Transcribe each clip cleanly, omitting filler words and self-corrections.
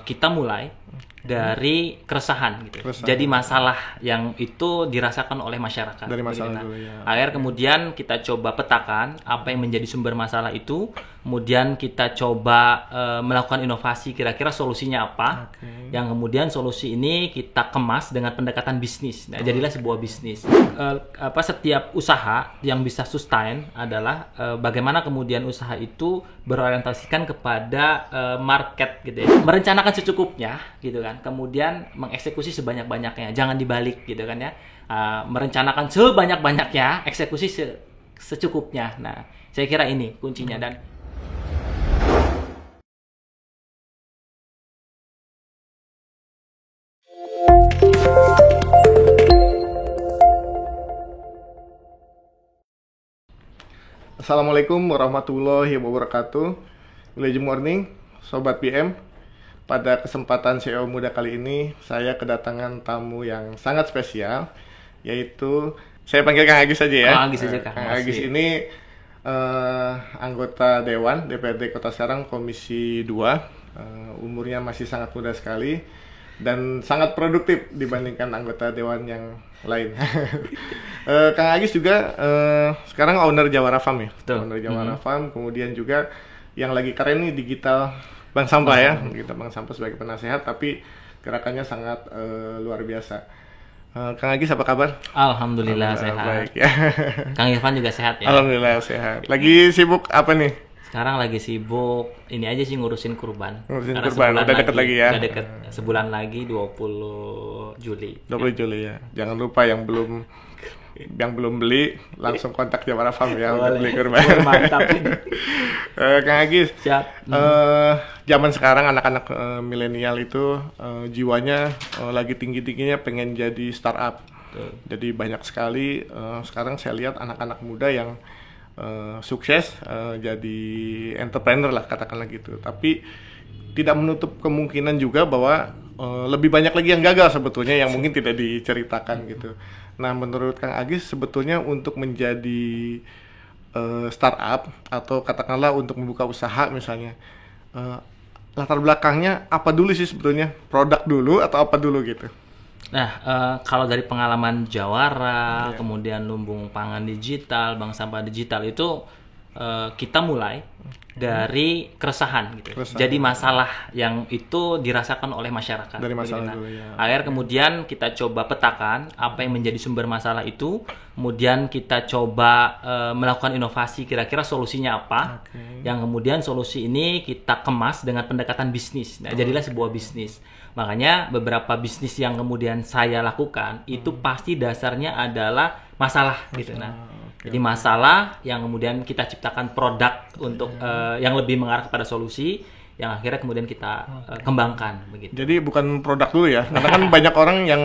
kita mulai dari keresahan gitu. Jadi masalah yang itu dirasakan oleh masyarakat. Dari masalah dulu ya. Akhirnya kemudian kita coba petakan apa yang menjadi sumber masalah itu, kemudian kita coba melakukan inovasi kira-kira solusinya apa. Yang kemudian solusi ini kita kemas dengan pendekatan bisnis. Nah, jadilah sebuah bisnis. Setiap usaha yang bisa sustain adalah bagaimana kemudian usaha itu berorientasikan kepada market gitu ya. Merencanakan secukupnya gitu kan. Kemudian mengeksekusi sebanyak-banyaknya. Jangan dibalik gitu kan ya. Merencanakan sebanyak-banyaknya, eksekusi secukupnya. Nah, saya kira ini kuncinya. Dan Assalamualaikum warahmatullahi wabarakatuh. Village Morning, Sobat BM. Pada kesempatan CEO Muda kali ini, saya kedatangan tamu yang sangat spesial, yaitu saya panggil Kang Agis saja ya. Agis aja, Kang. Agis ini anggota Dewan DPRD Kota Serang Komisi 2. Umurnya masih sangat muda sekali dan sangat produktif dibandingkan anggota Dewan yang lain. Kang Agis juga sekarang owner Jawara Farm ya. Betul. Owner Jawara Farm, kemudian juga yang lagi keren nih digital Bank Sampah ya. Kita Bank Sampah sebagai penasehat, tapi gerakannya sangat luar biasa. Kang Agis apa kabar? Alhamdulillah sehat. Baik ya. Kang Irfan juga sehat ya. Alhamdulillah sehat. Lagi sibuk apa nih? Sekarang lagi sibuk ini aja sih ngurusin kurban. Ngurusin Karena kurban, sebulan udah deket lagi ya? Udah deket, sebulan lagi 20 Juli. 20 Juli ya. Jangan lupa yang belum beli langsung kontak Jawara Farm ya untuk beli kurban. Mantap ini. Kang Agis, Siap. zaman sekarang anak-anak milenial itu jiwanya lagi tinggi-tingginya pengen jadi startup. Jadi banyak sekali sekarang saya lihat anak-anak muda yang sukses jadi entrepreneur lah katakanlah gitu. Tapi tidak menutup kemungkinan juga bahwa lebih banyak lagi yang gagal sebetulnya yang mungkin tidak diceritakan gitu. Nah, menurut Kang Agis sebetulnya untuk menjadi startup atau katakanlah untuk membuka usaha misalnya, latar belakangnya apa dulu sih sebetulnya? Produk dulu atau apa dulu gitu? Nah, kalau dari pengalaman Jawara, kemudian Lumbung Pangan Digital, Bank Sampah Digital itu kita mulai dari keresahan gitu. Jadi masalah yang itu dirasakan oleh masyarakat. Dari masalah dulu ya. Akhirnya kemudian kita coba petakan apa yang menjadi sumber masalah itu, kemudian kita coba melakukan inovasi kira-kira solusinya apa. Yang kemudian solusi ini kita kemas dengan pendekatan bisnis. Nah, jadilah sebuah bisnis. Makanya beberapa bisnis yang kemudian saya lakukan itu pasti dasarnya adalah masalah gitu. Nah, jadi masalah yang kemudian kita ciptakan produk untuk yang lebih mengarah kepada solusi yang akhirnya kemudian kita kembangkan begitu. Jadi bukan produk dulu ya. Karena kan banyak orang yang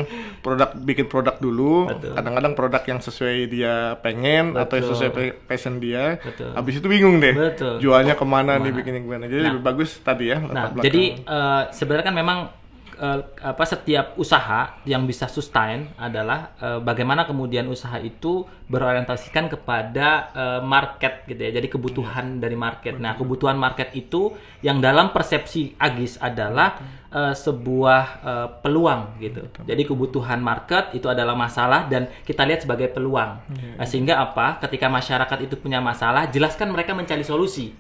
bikin produk dulu, kadang-kadang produk yang sesuai dia pengen atau yang sesuai passion dia. Habis itu bingung deh. Jualnya kemana nih, bikinnya gimana. Jadi lebih bagus tadi ya. Jadi sebenarnya kan memang setiap usaha yang bisa sustain adalah bagaimana kemudian usaha itu berorientasikan kepada market gitu ya. Jadi kebutuhan dari market. Nah, kebutuhan market itu yang dalam persepsi Agis adalah sebuah peluang gitu. Jadi kebutuhan market itu adalah masalah dan kita lihat sebagai peluang. Sehingga ketika masyarakat itu punya masalah, jelaskan mereka mencari solusi.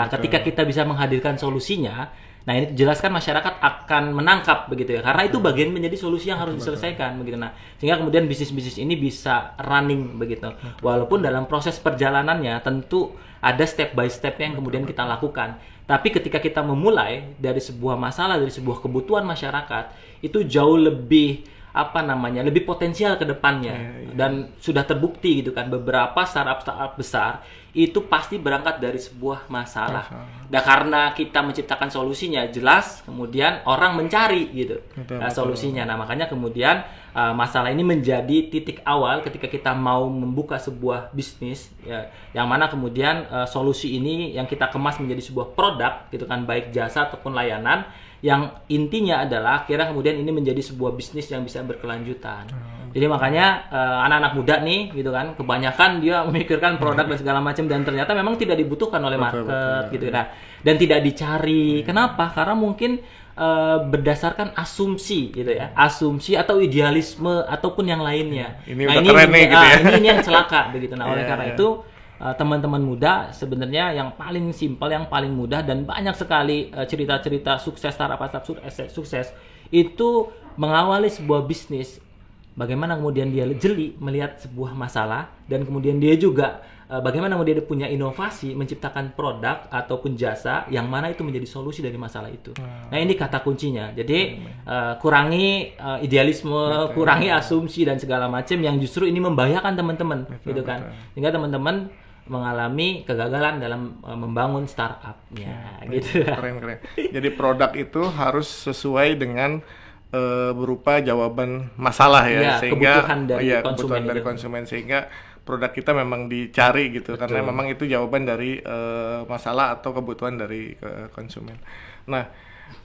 Ketika kita bisa menghadirkan solusinya, nah ini jelaskan masyarakat akan menangkap begitu ya, karena itu bagian menjadi solusi yang harus diselesaikan begitu. Nah, sehingga kemudian bisnis-bisnis ini bisa running begitu. Walaupun dalam proses perjalanannya tentu ada step by step yang kemudian kita lakukan. Tapi ketika kita memulai dari sebuah masalah, dari sebuah kebutuhan masyarakat, itu jauh lebih lebih potensial ke depannya. Dan sudah terbukti gitu kan, beberapa startup besar itu pasti berangkat dari sebuah masalah. Dan karena kita menciptakan solusinya jelas, kemudian orang mencari gitu solusinya. Nah, makanya kemudian masalah ini menjadi titik awal ketika kita mau membuka sebuah bisnis ya, yang mana kemudian solusi ini yang kita kemas menjadi sebuah produk gitu kan, baik jasa ataupun layanan, yang intinya adalah akhirnya kemudian ini menjadi sebuah bisnis yang bisa berkelanjutan. Jadi makanya anak-anak muda nih gitu kan, kebanyakan dia memikirkan produk dan segala macam dan ternyata memang tidak dibutuhkan oleh market gitu nah. Dan tidak dicari. Kenapa? Karena mungkin berdasarkan asumsi gitu ya. Asumsi atau idealisme ataupun yang lainnya. Ini udah keren nih gitu ya. Ini yang celaka begitu. Nah, oleh karena itu teman-teman muda sebenarnya yang paling simpel, yang paling mudah dan banyak sekali cerita-cerita sukses startup sukses itu mengawali sebuah bisnis. Bagaimana kemudian dia jeli melihat sebuah masalah dan kemudian dia juga bagaimana kemudian dia punya inovasi menciptakan produk ataupun jasa yang mana itu menjadi solusi dari masalah itu. Nah, ini kata kuncinya. Jadi kurangi idealisme, kurangi asumsi dan segala macam yang justru ini membahayakan teman-teman gitu kan. Sehingga teman-teman mengalami kegagalan dalam membangun startupnya gitu. Keren. Jadi produk itu harus sesuai dengan berupa jawaban masalah ya, sehingga kebutuhan dari konsumen sehingga produk kita memang dicari gitu. Betul. Karena memang itu jawaban dari masalah atau kebutuhan dari konsumen. Nah,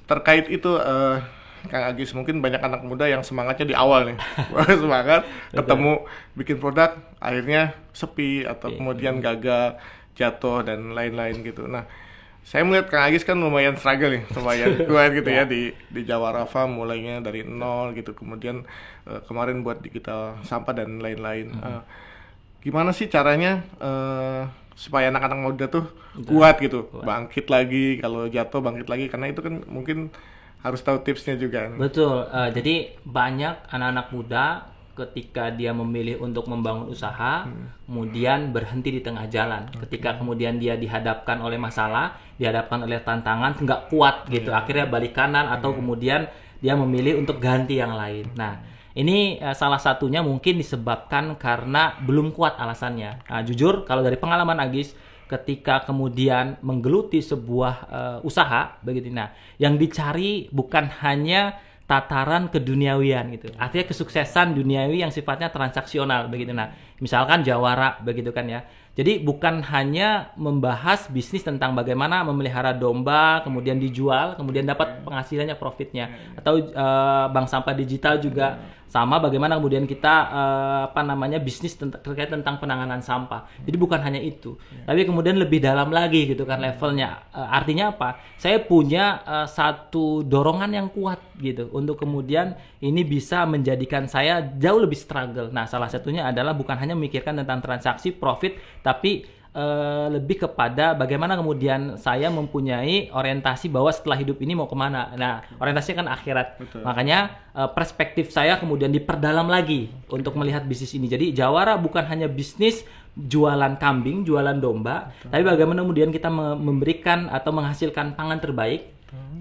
terkait itu Kang Agis, mungkin banyak anak muda yang semangatnya di awal nih, semangat ketemu bikin produk, akhirnya sepi atau kemudian gagal, jatuh dan lain-lain gitu. Nah, saya melihat Kang Agis kan lumayan struggle nih, lumayan kuat gitu ya di Jawarafa mulainya dari nol gitu, kemudian kemarin buat digital sampah dan lain-lain. Gimana sih caranya supaya anak-anak muda tuh kuat gitu, bangkit lagi kalau jatuh, bangkit lagi, karena itu kan mungkin harus tahu tipsnya juga. Betul. Jadi banyak anak-anak muda ketika dia memilih untuk membangun usaha, kemudian berhenti di tengah jalan. Ketika kemudian dia dihadapkan oleh masalah, dihadapkan oleh tantangan, nggak kuat gitu. Akhirnya balik kanan atau kemudian dia memilih untuk ganti yang lain. Nah, ini salah satunya mungkin disebabkan karena belum kuat alasannya. Nah, jujur kalau dari pengalaman Agis, ketika kemudian menggeluti sebuah usaha begitu, nah yang dicari bukan hanya tataran keduniawian gitu, artinya kesuksesan duniawi yang sifatnya transaksional begitu. Nah, misalkan Jawara begitu kan ya, jadi bukan hanya membahas bisnis tentang bagaimana memelihara domba kemudian dijual kemudian dapat penghasilannya, profitnya, atau bank sampah digital juga sama, bagaimana kemudian kita bisnis terkait tentang penanganan sampah. Jadi bukan hanya itu, tapi kemudian lebih dalam lagi gitu kan levelnya. Artinya apa? Saya punya satu dorongan yang kuat gitu untuk kemudian ini bisa menjadikan saya jauh lebih struggle. Nah, salah satunya adalah bukan hanya memikirkan tentang transaksi profit, tapi lebih kepada bagaimana kemudian saya mempunyai orientasi bahwa setelah hidup ini mau kemana. Nah, orientasinya kan akhirat. Betul. Makanya perspektif saya kemudian diperdalam lagi untuk melihat bisnis ini. Jadi Jawara bukan hanya bisnis jualan kambing, jualan domba, tapi bagaimana kemudian kita memberikan atau menghasilkan pangan terbaik.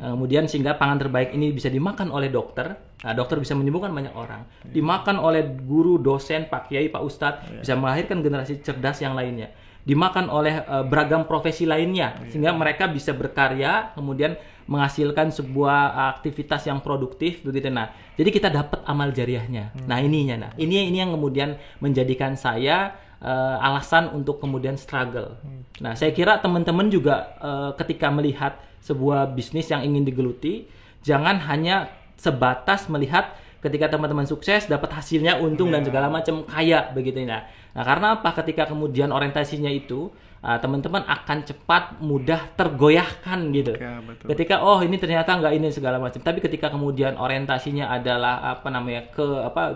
Kemudian sehingga pangan terbaik ini bisa dimakan oleh dokter. Nah, dokter bisa menyembuhkan banyak orang. Dimakan oleh guru, dosen, Pak Kiai, Pak Ustadz, bisa melahirkan generasi cerdas yang lainnya. Dimakan oleh beragam profesi lainnya, sehingga mereka bisa berkarya, kemudian menghasilkan sebuah aktivitas yang produktif begitu. Nah, jadi kita dapat amal jariahnya. Nah, ininya. Nah, ini yang kemudian menjadikan saya alasan untuk kemudian struggle. Nah, saya kira teman-teman juga ketika melihat sebuah bisnis yang ingin digeluti, jangan hanya sebatas melihat ketika teman-teman sukses dapat hasilnya untung dan segala macam kaya begitu. Nah, karena apa? Ketika kemudian orientasinya itu teman-teman akan cepat mudah tergoyahkan gitu. Ya, betul. Ketika ini ternyata nggak ini segala macam. Tapi ketika kemudian orientasinya adalah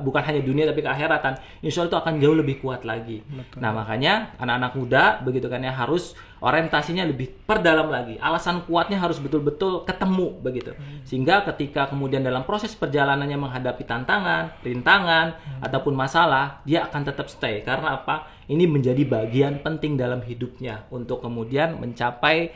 bukan hanya dunia tapi ke akhiratan, insya Allah itu akan jauh lebih kuat lagi. Betul. Nah, makanya anak-anak muda begitu kan ya harus orientasinya lebih perdalam lagi. Alasan kuatnya harus betul-betul ketemu begitu. Sehingga ketika kemudian dalam proses perjalanannya menghadapi tantangan, rintangan ataupun masalah, dia akan tetap stay. Karena apa? Ini menjadi bagian penting dalam hidupnya untuk kemudian mencapai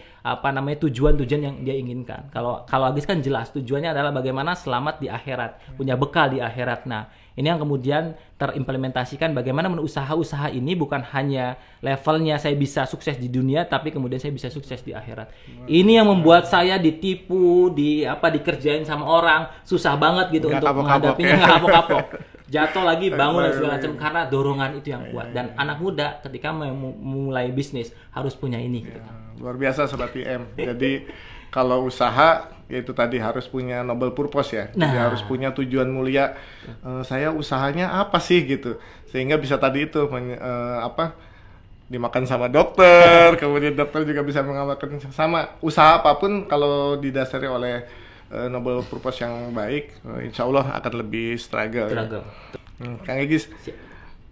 tujuan-tujuan yang dia inginkan. Kalau Agis kan jelas tujuannya adalah bagaimana selamat di akhirat, punya bekal di akhirat. Nah, ini yang kemudian terimplementasikan bagaimana usaha-usaha ini bukan hanya levelnya saya bisa sukses di dunia, tapi kemudian saya bisa sukses di akhirat. Ini yang membuat saya ditipu, dikerjain sama orang, susah banget gitu untuk menghadapinya, nggak kapok-kapok. Jatuh lagi, bangun dan segala macam karena dorongan itu yang kuat. Dan anak muda ketika memulai bisnis harus punya ini. Gitu. Luar biasa Sobat IM. Jadi kalau usaha yaitu tadi harus punya noble purpose ya. Nah. Jadi harus punya tujuan mulia. Saya usahanya apa sih gitu. Sehingga bisa tadi itu dimakan sama dokter, kemudian dokter juga bisa mengamalkan sama usaha apapun kalau didasari oleh noble purpose yang baik, insya Allah akan lebih struggle. Ya. Kang Egis,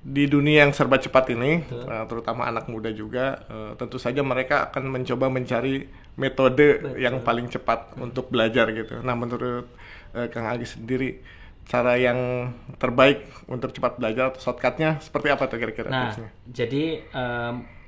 di dunia yang serba cepat ini, terutama anak muda juga, tentu saja mereka akan mencoba mencari metode yang paling cepat untuk belajar gitu. Nah, menurut Kang Egis sendiri, cara yang terbaik untuk cepat belajar atau shortcut-nya seperti apa tuh kira-kira? Nah, jadi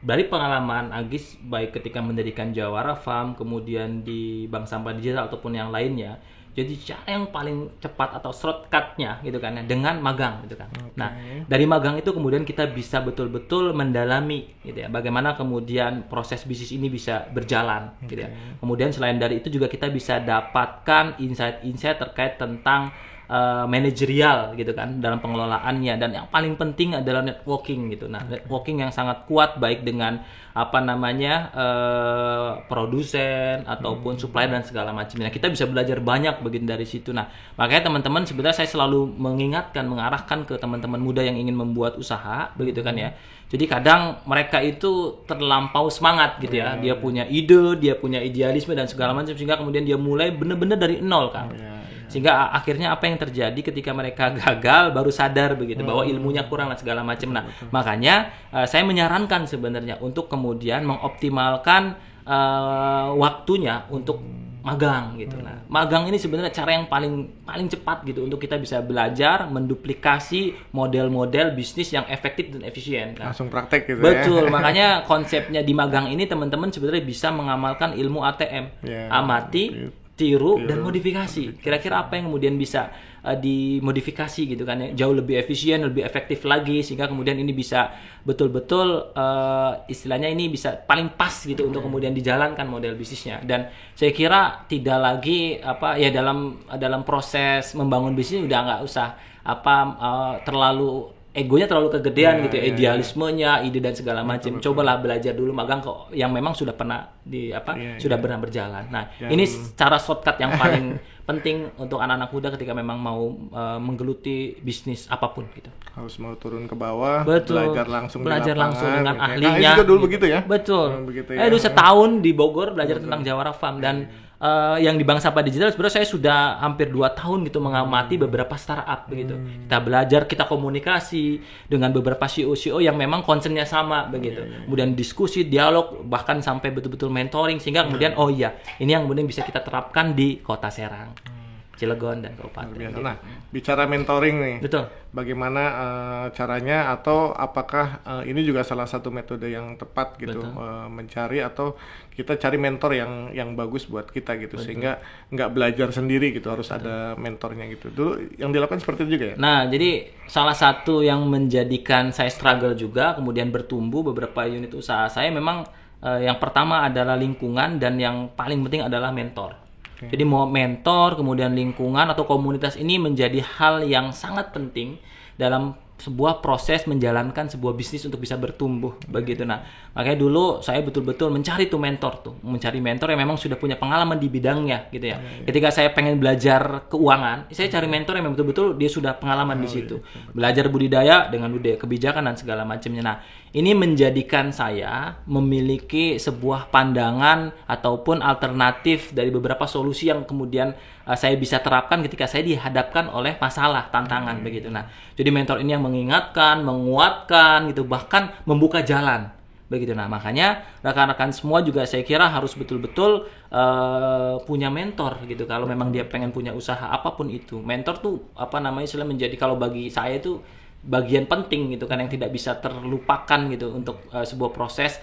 dari pengalaman Agis baik ketika mendirikan Jawara Farm, kemudian di Bank Sampah Digital ataupun yang lainnya, jadi cara yang paling cepat atau shortcut-nya gitu kan ya, dengan magang gitu kan. Nah, dari magang itu kemudian kita bisa betul-betul mendalami gitu ya, bagaimana kemudian proses bisnis ini bisa berjalan gitu ya. Kemudian selain dari itu juga kita bisa dapatkan insight-insight terkait tentang manajerial gitu kan dalam pengelolaannya, dan yang paling penting adalah networking gitu. Nah, networking yang sangat kuat baik dengan produsen ataupun supplier dan segala macamnya. Kita bisa belajar banyak begitu dari situ. Nah, makanya teman-teman sebenarnya saya selalu mengarahkan ke teman-teman muda yang ingin membuat usaha begitu kan ya. Jadi kadang mereka itu terlampau semangat gitu ya. Dia punya ide, dia punya idealisme dan segala macam, sehingga kemudian dia mulai benar-benar dari nol kan. Sehingga akhirnya apa yang terjadi ketika mereka gagal baru sadar begitu bahwa ilmunya kurang dan segala macam. Nah, makanya saya menyarankan sebenarnya untuk kemudian mengoptimalkan waktunya untuk magang gitu. Nah, magang ini sebenarnya cara yang paling cepat gitu untuk kita bisa belajar menduplikasi model-model bisnis yang efektif dan efisien. Nah, langsung praktek gitu. Betul, makanya konsepnya di magang ini teman-teman sebenarnya bisa mengamalkan ilmu ATM, amati, tiru dan modifikasi. Kira-kira apa yang kemudian bisa dimodifikasi gitu kan ya, jauh lebih efisien, lebih efektif lagi, sehingga kemudian ini bisa betul-betul istilahnya ini bisa paling pas gitu untuk kemudian dijalankan model bisnisnya. Dan saya kira tidak lagi dalam proses membangun bisnis udah nggak usah terlalu egonya terlalu kegedean gitu ya, idealismenya, ide dan segala macam. Cobalah belajar dulu magang kok yang memang sudah pernah sudah pernah berjalan. Nah, ini cara shortcut yang paling penting untuk anak-anak muda ketika memang mau menggeluti bisnis apapun gitu. Harus mau turun ke bawah, betul, belajar langsung dengan gitu. ahlinya. Juga dulu begitu ya. Betul. Begitu ya. Dulu setahun di Bogor belajar tentang Jawara Farm, dan yang di Bank Sampah Digital sebenarnya saya sudah hampir 2 tahun gitu mengamati beberapa startup begitu. Kita belajar, kita komunikasi dengan beberapa CEO yang memang concernnya sama begitu. Kemudian diskusi, dialog, bahkan sampai betul-betul mentoring, sehingga kemudian ini yang kemudian bisa kita terapkan di Kota Serang, Cilegon dan Kabupaten. Nah, bicara mentoring nih. Betul. Bagaimana caranya, atau apakah ini juga salah satu metode yang tepat gitu, mencari atau kita cari mentor yang bagus buat kita gitu. Betul. Sehingga nggak belajar sendiri gitu, harus ada mentornya gitu. Dulu yang dilakukan seperti itu juga ya? Nah, jadi salah satu yang menjadikan saya struggle juga kemudian bertumbuh beberapa unit usaha saya memang yang pertama adalah lingkungan, dan yang paling penting adalah mentor. Jadi mau mentor, kemudian lingkungan atau komunitas ini menjadi hal yang sangat penting dalam sebuah proses menjalankan sebuah bisnis untuk bisa bertumbuh begitu. Nah, makanya dulu saya betul-betul mencari mentor yang memang sudah punya pengalaman di bidangnya gitu ya. Ketika saya pengen belajar keuangan, saya cari mentor yang betul-betul dia sudah pengalaman di situ. Belajar budidaya dengan budaya kebijakan dan segala macamnya. Nah, ini menjadikan saya memiliki sebuah pandangan ataupun alternatif dari beberapa solusi yang kemudian saya bisa terapkan ketika saya dihadapkan oleh masalah, tantangan begitu. Nah, jadi mentor ini yang mengingatkan, menguatkan gitu, bahkan membuka jalan begitu. Nah, makanya rekan-rekan semua juga saya kira harus betul-betul punya mentor gitu. Kalau memang dia pengen punya usaha apapun itu, mentor tuh menjadi, kalau bagi saya itu bagian penting gitu kan, yang tidak bisa terlupakan gitu untuk sebuah proses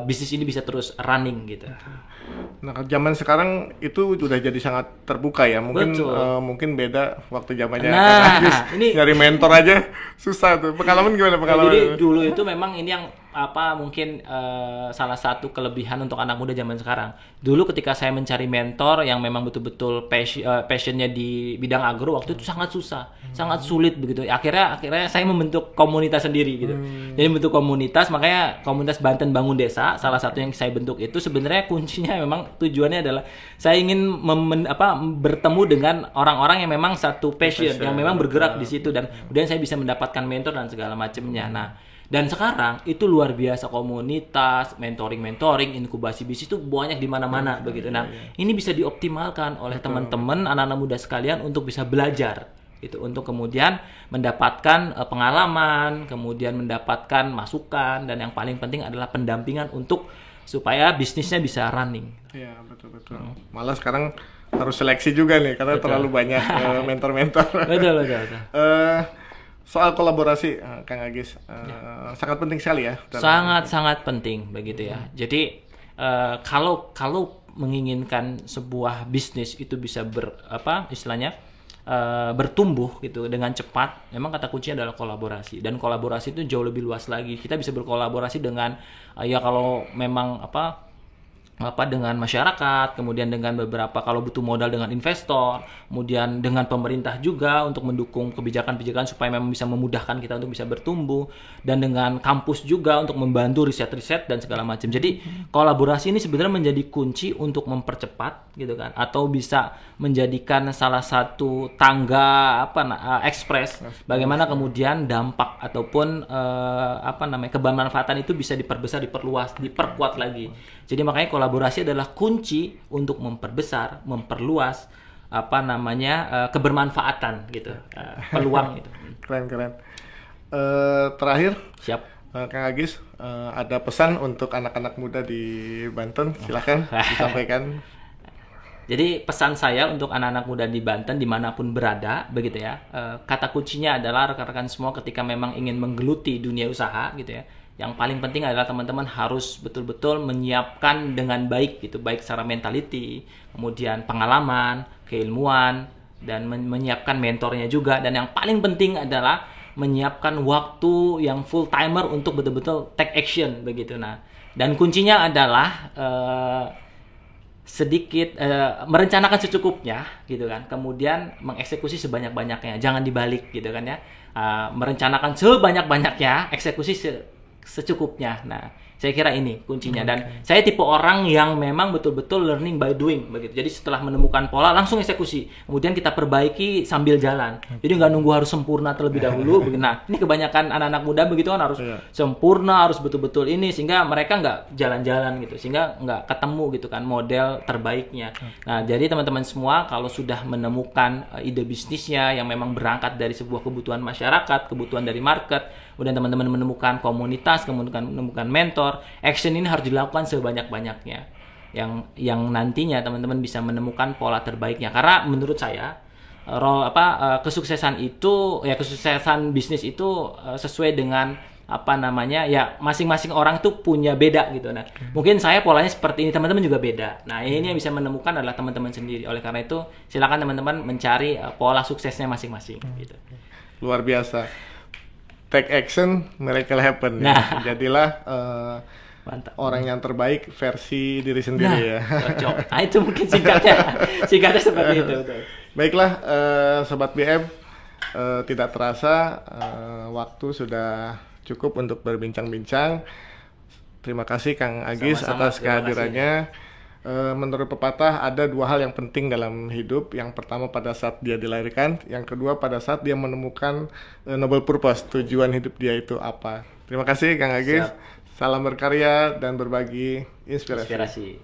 bisnis ini bisa terus running gitu. Nah, zaman sekarang itu udah jadi sangat terbuka ya. Mungkin beda waktu zamannya. Nah, ini nyari mentor aja susah tuh. Pengalaman gimana pengalaman? Jadi dulu itu memang ini yang mungkin salah satu kelebihan untuk anak muda zaman sekarang. Dulu ketika saya mencari mentor yang memang betul-betul passionnya di bidang agro, waktu itu sangat susah, sangat sulit begitu. Akhirnya saya membentuk komunitas sendiri gitu. Jadi membentuk komunitas, makanya komunitas Banten Bangun Desa, salah satu yang saya bentuk itu sebenarnya kuncinya memang tujuannya adalah saya ingin bertemu dengan orang-orang yang memang satu passion, yang memang bergerak di situ, dan kemudian saya bisa mendapatkan mentor dan segala macamnya. Nah, dan sekarang itu luar biasa, komunitas, mentoring, inkubasi bisnis itu banyak di mana-mana begitu. Nah, ini bisa dioptimalkan oleh teman-teman anak-anak muda sekalian untuk bisa belajar gitu, untuk kemudian mendapatkan pengalaman, kemudian mendapatkan masukan, dan yang paling penting adalah pendampingan untuk supaya bisnisnya bisa running. Iya, betul. Malah sekarang harus seleksi juga nih karena terlalu banyak mentor-mentor. Betul. Soal kolaborasi, Kang Agis, sangat penting sekali ya. Sangat penting begitu ya. Jadi kalau menginginkan sebuah bisnis itu bisa bertumbuh gitu dengan cepat, memang kata kuncinya adalah kolaborasi. Dan kolaborasi itu jauh lebih luas lagi. Kita bisa berkolaborasi dengan kalau memang dengan masyarakat, kemudian dengan beberapa kalau butuh modal dengan investor, kemudian dengan pemerintah juga untuk mendukung kebijakan-kebijakan supaya memang bisa memudahkan kita untuk bisa bertumbuh, dan dengan kampus juga untuk membantu riset-riset dan segala macam. Jadi kolaborasi ini sebenarnya menjadi kunci untuk mempercepat gitu kan, atau bisa menjadikan salah satu tangga ekspres bagaimana kemudian dampak ataupun kebermanfaatan itu bisa diperbesar, diperluas, diperkuat lagi. Jadi makanya kolaborasi adalah kunci untuk memperbesar, memperluas kebermanfaatan gitu, peluang gitu. Keren. Terakhir, siap. Kang Agis, ada pesan untuk anak-anak muda di Banten, silahkan disampaikan. Jadi pesan saya untuk anak-anak muda di Banten dimanapun berada, begitu ya. Kata kuncinya adalah rekan-rekan semua ketika memang ingin menggeluti dunia usaha, gitu ya. Yang paling penting adalah teman-teman harus betul-betul menyiapkan dengan baik gitu, baik secara mentality, kemudian pengalaman, keilmuan, dan menyiapkan mentornya juga. Dan yang paling penting adalah menyiapkan waktu yang full timer untuk betul-betul take action begitu. Nah, dan kuncinya adalah merencanakan secukupnya gitu kan, kemudian mengeksekusi sebanyak-banyaknya, jangan dibalik gitu kan ya. Merencanakan sebanyak-banyaknya, eksekusi secukupnya. Nah, saya kira ini kuncinya. Dan saya tipe orang yang memang betul-betul learning by doing begitu. Jadi setelah menemukan pola langsung eksekusi, kemudian kita perbaiki sambil jalan. Jadi nggak nunggu harus sempurna terlebih dahulu. Nah, ini kebanyakan anak-anak muda begitu kan, harus sempurna, harus betul-betul ini, sehingga mereka nggak jalan-jalan gitu, sehingga nggak ketemu gitu kan model terbaiknya. Nah, jadi teman-teman semua kalau sudah menemukan ide bisnisnya yang memang berangkat dari sebuah kebutuhan masyarakat, kebutuhan dari market, kemudian teman-teman menemukan komunitas, kemudian menemukan mentor, action ini harus dilakukan sebanyak-banyaknya, yang nantinya teman-teman bisa menemukan pola terbaiknya. Karena menurut saya kesuksesan bisnis itu sesuai dengan masing-masing orang tuh punya beda gitu. Nah, mungkin saya polanya seperti ini, teman-teman juga beda. Nah, ini yang bisa menemukan adalah teman-teman sendiri. Oleh karena itu, silakan teman-teman mencari pola suksesnya masing-masing gitu. Luar biasa. Take action, miracle happen. Nah, jadilah mantap. Orang yang terbaik versi diri sendiri ya. Cocok. Nah, itu mungkin singkatnya seperti itu. Baiklah, Sobat BM, tidak terasa waktu sudah cukup untuk berbincang-bincang. Terima kasih Kang Agis atas kehadirannya. Menurut pepatah ada dua hal yang penting dalam hidup. Yang pertama pada saat dia dilahirkan, yang kedua pada saat dia menemukan noble purpose, tujuan hidup dia itu apa. Terima kasih Kang Agis. Siap. Salam berkarya dan berbagi inspirasi.